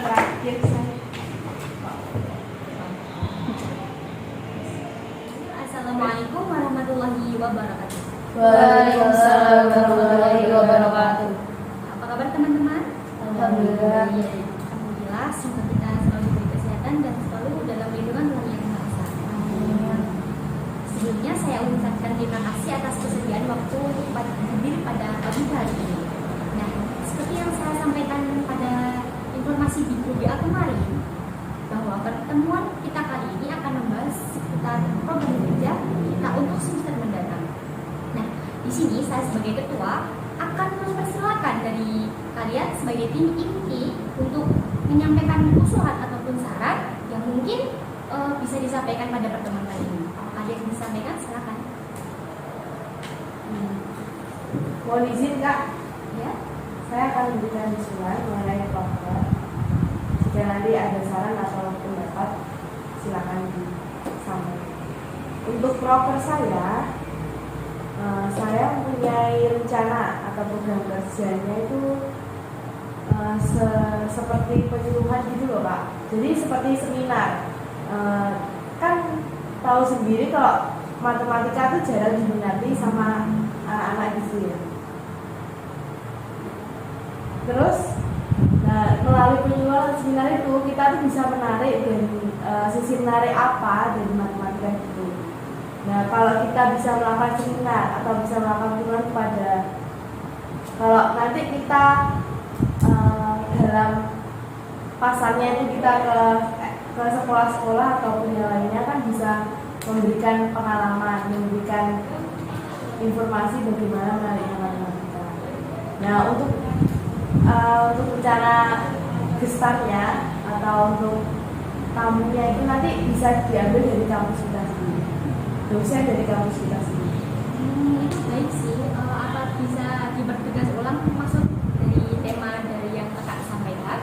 terakhir saya. Assalamualaikum warahmatullahi wabarakatuh. Waalaikumsalam warahmatullahi wabarakatuh. Apa kabar teman-teman? Alhamdulillah. Alhamdulillah, semoga kita selalu diberi kesehatan dan selalu dalam lindungan Tuhan Yang Maha Esa. Sebelumnya saya ucapkan terima kasih atas kesediaan waktu hadir pada pagi hari ini. Nah, seperti yang saya sampaikan pada informasi di grup WA kemarin, bahwa pertemuan kita kali ini akan membahas seputar program kerja kita untuk semester mendatang. Nah, di sini saya sebagai ketua akan mempersilakan dari kalian sebagai tim inti untuk menyampaikan usulan ataupun saran yang mungkin bisa disampaikan pada pertemuan kali ini. Kalau kalian bisa sampaikan, silakan. Mohon izin Kak, Ya. saya akan memberikan usulan mengenai proker. Jika nanti ada saran atau pendapat, silakan disampaikan. Untuk proker saya mempunyai rencana atau program kerjanya itu seperti penyuluhan gitu loh Pak. Jadi seperti seminar. Kan tahu sendiri kalau matematika itu jarang diminati sama anak-anak gitu ya. Terus melalui penyuluhan seminar itu kita tuh bisa menarik dari sisi menarik apa dari matematika itu. Nah, kalau kita bisa melakukan seminar atau bisa melakukan penyuluhan kepada, kalau nanti kita dalam pasarnya itu kita ke sekolah-sekolah ataupun yang lainnya kan bisa memberikan pengalaman, memberikan informasi bagaimana menariknya matematika. Nah, untuk rencana gestarnya atau untuk tamunya itu nanti bisa diambil dari kampus kita sendiri, dosen dari kampus kita sendiri. Itu baik sih. Apa bisa dipertegas ulang maksud dari tema dari yang kakak sampaikan?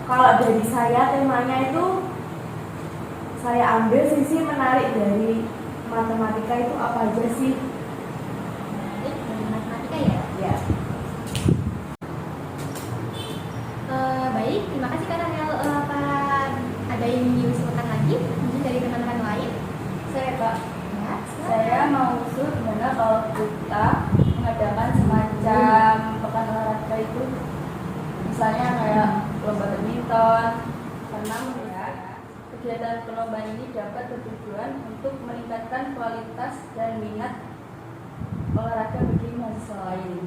Kalau dari saya temanya itu saya ambil sisi menarik dari matematika itu apa aja sih? Dari matematika ya? Ya. Baik, terima kasih Kak Rahel. Apa ada yang diusulkan lagi mungkin dari teman-teman lain? Saya Kak, Ya, saya mau usul gimana kalau kita mengadakan semacam pekan olahraga itu, misalnya kayak lomba badminton, renang ya. Kegiatan perlombaan ini dapat bertujuan untuk meningkatkan kualitas dan minat olahraga bagi mahasiswa lain.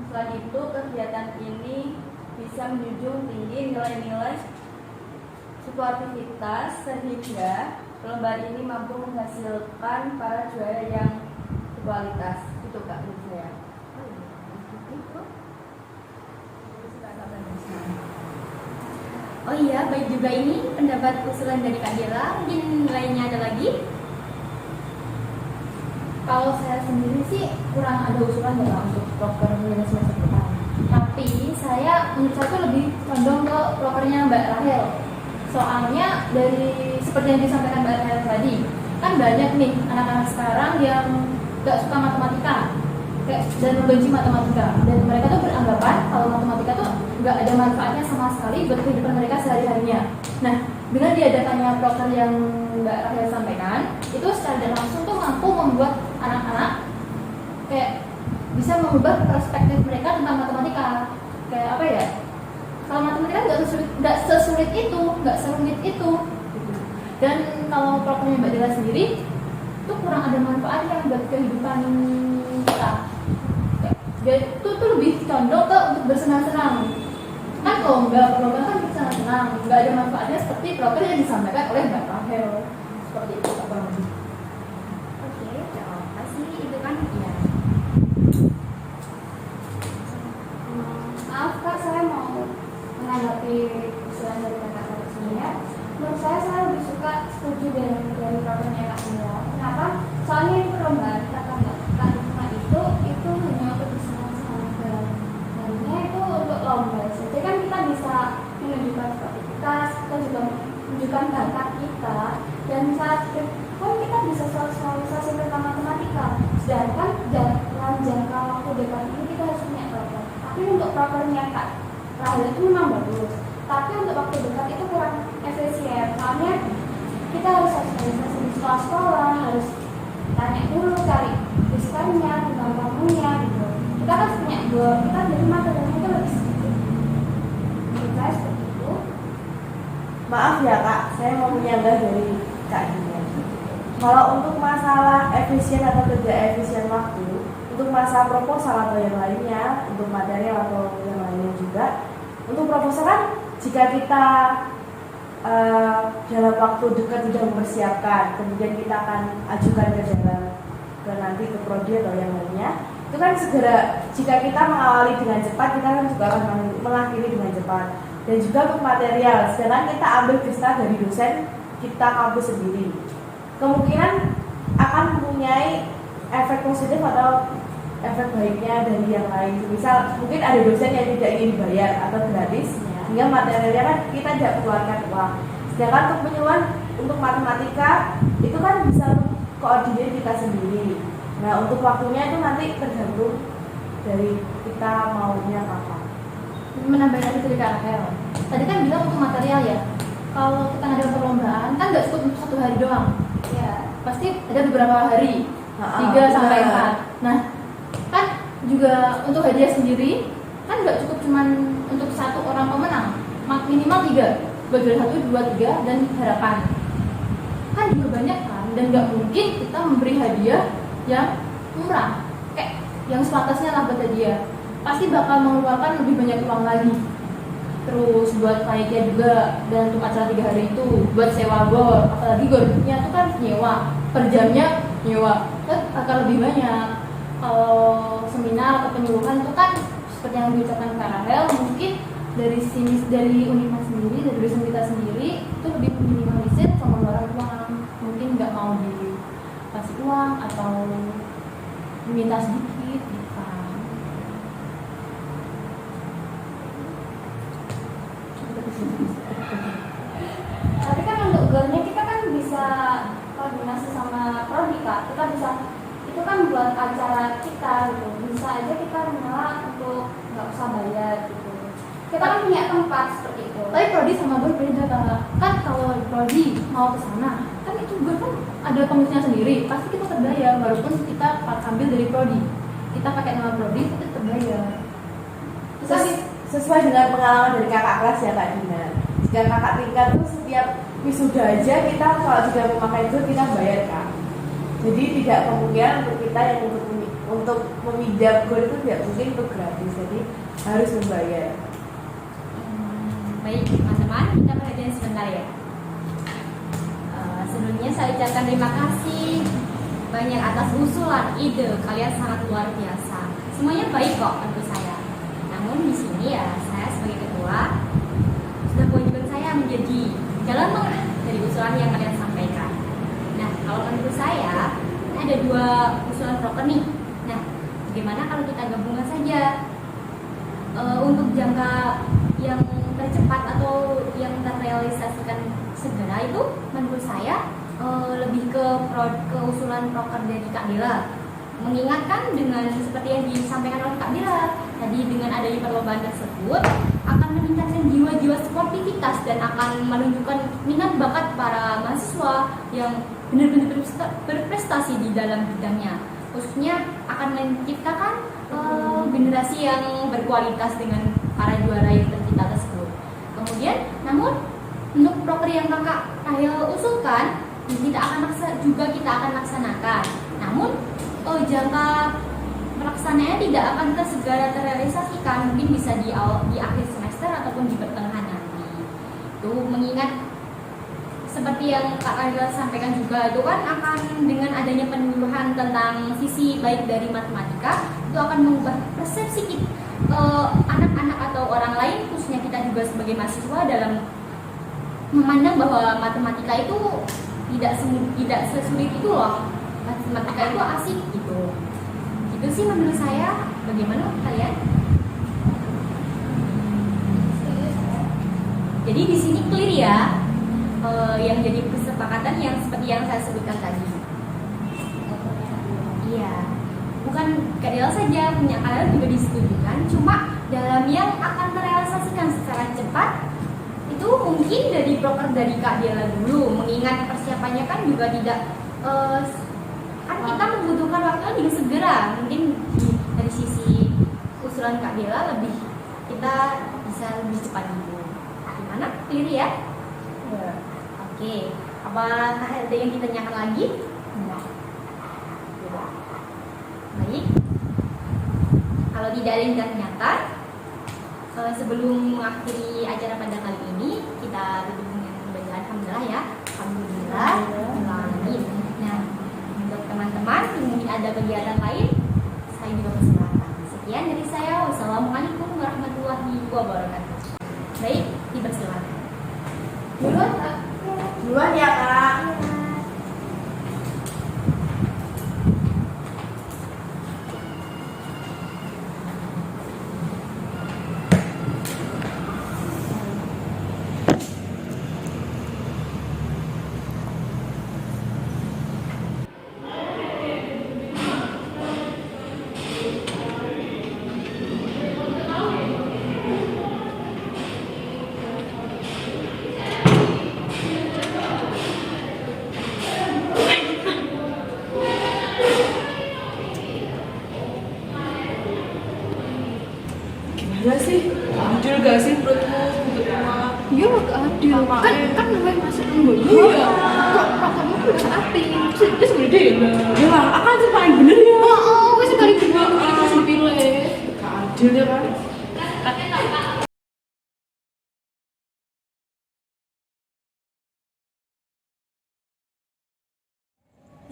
Selain itu, kegiatan ini bisa menjunjung tinggi nilai-nilai sportivitas sehingga perlombaan ini mampu menghasilkan para juara yang berkualitas. Itu Kak menurut saya. Oh iya, baik juga ini pendapat usulan dari Kak Dela. Mungkin lainnya ada lagi? Kalau saya sendiri sih kurang ada usulan ya untuk proker milenial semester depan. Tapi saya menurut saya tuh lebih condong ke prokernya Mbak Rahel. Soalnya dari seperti yang disampaikan Mbak Rahel tadi, kan banyak nih anak-anak sekarang yang gak suka matematika dan membenci matematika, dan mereka tuh beranggapan kalau matematika tuh gak ada manfaatnya sama sekali buat kehidupan mereka sehari-harinya. Nah, dengan diadakannya proker yang Mbak Rahel sampaikan, itu secara tidak langsung tuh mampu membuat anak-anak kayak bisa mengubah perspektif mereka tentang matematika. Kayak apa ya? Kalau matematika nggak sesulit itu, nggak serumit itu. Dan kalau prokernya Mbak Dela sendiri, itu kurang ada manfaatnya buat kehidupan kita. Itu tuh lebih condong ke untuk bersenang-senang. Kan lomba kan bersenang-senang, nggak ada manfaatnya seperti proker yang disampaikan oleh Mbak Rahel. Seperti itu Pak. Oke, terima kasih. Itu kan ya. Maaf Kak, saya mau menanggapi usulan dari kakak tadi sebelumnya. Menurut saya lebih suka setuju dari programnya Kak Mila. Kenapa? Soalnya ini perlombaan kata Kak itu hanya untuk bersenang-senang dan hanya itu untuk lomba. Jadi kan kita bisa menunjukkan kreativitas, kita juga menunjukkan bakat kita, dan saat pun kita bisa sosialisasi tentang matematika. Sedangkan dalam jangka waktu dekat ini kita harus punya program. Tapi untuk prokernya Kak Rahel itu memang bagus. tapi untuk waktu dekat itu kurang efisien. Soalnya kita harus sosialisasi di sekolah-sekolah, harus tanya dulu, cari diskonnya, tentang kamunya gitu. Kita kan punya dua, kita jadi materialnya itu lebih sedikit. Menurut saya seperti itu. Maaf ya Kak, saya mau menyanggah dari Kak Dina. Kalau untuk masalah efisien atau tidak efisien waktu, untuk masalah proposal atau yang lainnya, untuk material atau yang lainnya juga, untuk proposal kan jika kita dalam waktu dekat sudah mempersiapkan, kemudian kita akan ajukan ke nanti ke prodi atau yang lainnya, itu kan segera, jika kita mengawali dengan cepat, kita kan juga akan mengakhiri dengan cepat. Dan juga untuk material, sedangkan kita ambil kisah dari dosen kita kampus sendiri, kemungkinan akan mempunyai efek positif atau efek baiknya dari yang lain. Misal mungkin ada dosen yang tidak ingin dibayar atau gratis, sehingga materialnya kan kita tidak keluarkan uang. Sedangkan untuk penyuluhan untuk matematika itu kan bisa koordinir kita sendiri. Nah untuk waktunya itu nanti tergantung dari kita maunya kapan. Menambahkan itu dari Kak Rahel. Tadi kan bilang untuk material ya. Kalau kita ada perlombaan kan nggak cukup untuk 1 hari doang. Ya, pasti ada beberapa hari, 3 sampai 4. Nah, kan juga untuk hadiah sendiri kan nggak cukup cuman untuk 1 orang pemenang, minimal 3, buat juara 1, 2, 3 dan harapan. Kan juga banyak kan, dan nggak mungkin kita memberi hadiah yang murah, kayak yang sepantasnya lah buat hadiah. Pasti bakal mengeluarkan lebih banyak uang lagi. Terus buat panitia juga, dan untuk acara 3 hari itu buat sewa gor, apalagi gornya itu kan nyewa, per jamnya nyewa, kan akan lebih banyak. Kalau seminar atau penyuluhan itu kan seperti yang diucapkan Kak Rahel, mungkin dari sini, dari Unima sendiri, dari dosen kita sendiri itu lebih minimalisir pengeluaran uang, mungkin nggak mau dikasih uang atau diminta sedikit gitu. Tapi kan untuk gornya kita kan bisa koordinasi sama prodi Kak. Kita bisa, itu kan buat acara kita gitu. Bisa aja kita menolak untuk nggak usah bayar gitu. Kita kan punya tempat seperti itu. Tapi prodi sama gor beda Kak. Kan kalau prodi mau ke sana, kan itu gor kan ada pengurusnya sendiri. Pasti kita terbayar walaupun kita ambil dari prodi. Kita pakai nama prodi kita terbayar. Sesuai dengan pengalaman dari kakak kelas ya Kak Dina. Jika kakak tingkat itu setiap wisuda aja kita kalau sudah memakai gor kita bayar Kak. Jadi tidak kemungkinan untuk kita yang untuk meminjam gor itu tidak mungkin untuk gratis. Jadi harus membayar. Baik teman-teman, kita perhatian sebentar ya. Sebelumnya saya ucapkan terima kasih banyak atas usulan, ide kalian sangat luar biasa. Semuanya baik kok menurut saya. Namun di sini ya saya sebagai ketua sudah kewajiban saya menjadi jalan tengah dari usulan yang kalian sampaikan. Nah kalau menurut saya ada 2 usulan proker nih. Nah bagaimana kalau kita gabungkan saja untuk jangka yang tercepat atau yang terrealisasikan segera itu menurut saya lebih ke usulan proker dari Kak Dila. Mengingatkan dengan seperti yang disampaikan oleh Kak Dila tadi, dengan adanya perlombaan tersebut akan meningkatkan jiwa-jiwa sportivitas dan akan menunjukkan minat bakat para mahasiswa yang benar-benar berprestasi di dalam bidangnya. Khususnya akan menciptakan generasi yang berkualitas dengan para juara yang tercipta tersebut. Kemudian, namun untuk proker yang Kakak Rahel usulkan kita akan laksanakan. Namun jangka pelaksanaannya tidak akan segera terrealisasikan, mungkin bisa di akhir semester ataupun di pertengahan nanti. Itu mengingat seperti yang Kak Rahel sampaikan juga, itu kan akan dengan adanya penyuluhan tentang sisi baik dari matematika, itu akan mengubah persepsi anak-anak atau orang lain, khususnya kita juga sebagai mahasiswa, dalam memandang bahwa matematika itu tidak sesulit itu loh. Matematika itu asik gitu. Itu sih menurut saya. Bagaimana kalian? Jadi di sini clear ya, yang jadi kesepakatan yang seperti yang saya sebutkan tadi. Iya, bukan KDL saja, punya kalian juga disetujukan. Cuma dalam yang akan terrealisasikan secara cepat, itu mungkin dari proker dari Kak Dela dulu, mengingat persiapannya kan juga tidak kan kita membutuhkan waktu lebih segera. Mungkin dari sisi usulan Kak Dela lebih kita bisa lebih cepat dulu. Gimana? Clear ya? Ya. Oke. Apakah ada yang ditanyakan lagi? Enggak. Baik. Kalau tidak ada yang ditanyakan, sebelum mengakhiri acara pada kali ini, kita tutup dengan bacaan alhamdulillah ya. Alhamdulillah. Alamin. Nah, untuk teman-teman yang mungkin ada kegiatan lain, saya juga persilakan. Sekian dari saya. Wassalamualaikum warahmatullahi wabarakatuh. Baik, dipersilakan. Duluan, Kak. Duluan ya Kak. Gimana sih? Adil gak sih menurutmu untuk rumah? Iya, gak adil. Kan namanya masuk embun. Iya. Kok kamu udah api? Terus gede lah. Ya lah, akan sih paling bener ya. Oh, wes sekali dua harus dipilih. Gak adil ya kan?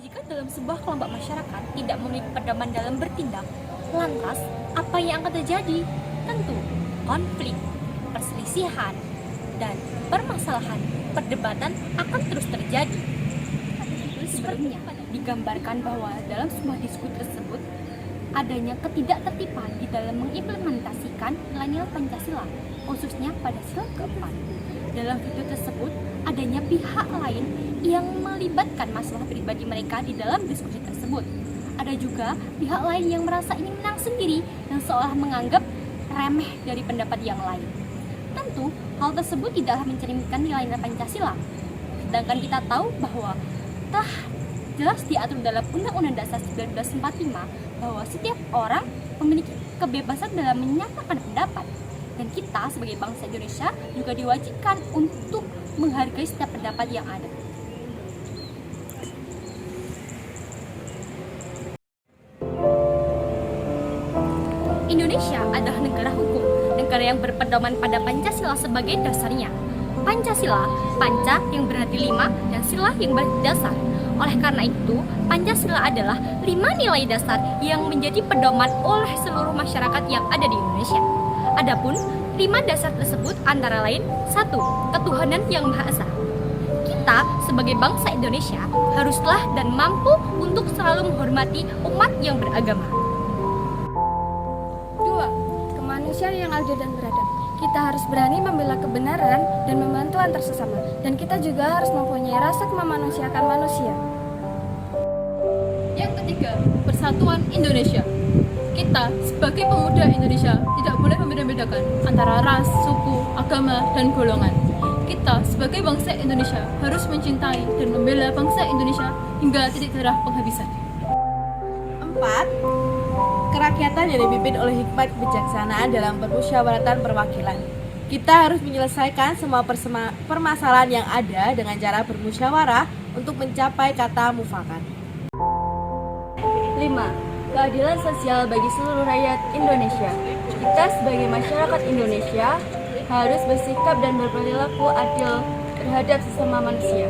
Jika dalam sebuah kelompok masyarakat tidak memiliki pedoman dalam bertindak, lantas apa yang akan terjadi? Tentu konflik, perselisihan, dan permasalahan perdebatan akan terus terjadi. Sebelumnya digambarkan bahwa dalam semua diskusi tersebut adanya ketidaktertiban di dalam mengimplementasikan nilai-nilai Pancasila, khususnya pada sila keempat. Dalam video tersebut, adanya pihak lain yang melibatkan masalah pribadi mereka di dalam diskusi tersebut. Ada juga pihak lain yang merasa ingin menang sendiri dan seolah menganggap remeh dari pendapat yang lain. Tentu, hal tersebut tidaklah mencerminkan nilai-nilai Pancasila. Sedangkan kita tahu bahwa telah jelas diatur dalam Undang-Undang Dasar 1945 bahwa setiap orang memiliki kebebasan dalam menyatakan pendapat. Dan kita sebagai bangsa Indonesia juga diwajibkan untuk menghargai setiap pendapat yang ada. Indonesia adalah negara hukum, negara yang berpedoman pada Pancasila sebagai dasarnya. Pancasila, panca yang berarti 5 dan sila yang berarti dasar. Oleh karena itu, Pancasila adalah 5 nilai dasar yang menjadi pedoman oleh seluruh masyarakat yang ada di Indonesia. Adapun 5 dasar tersebut antara lain 1. Ketuhanan yang Maha Esa. Kita sebagai bangsa Indonesia haruslah dan mampu untuk selalu menghormati umat yang beragama. 2. Kemanusiaan yang adil dan beradab. Kita harus berani membela kebenaran dan membantu antar sesama. Dan kita juga harus mempunyai rasa kemanusiaan manusia. Yang ketiga, persatuan Indonesia. Kita sebagai pemuda Indonesia tidak boleh membeda-bedakan antara ras, suku, agama, dan golongan. Kita sebagai bangsa Indonesia harus mencintai dan membela bangsa Indonesia hingga titik darah penghabisan. 4. Kerakyatan yang dipimpin oleh hikmat kebijaksanaan dalam permusyawaratan perwakilan. Kita harus menyelesaikan semua permasalahan yang ada dengan cara bermusyawarah untuk mencapai kata mufakat. 5. Keadilan sosial bagi seluruh rakyat Indonesia. Kita sebagai masyarakat Indonesia harus bersikap dan berperilaku adil terhadap sesama manusia.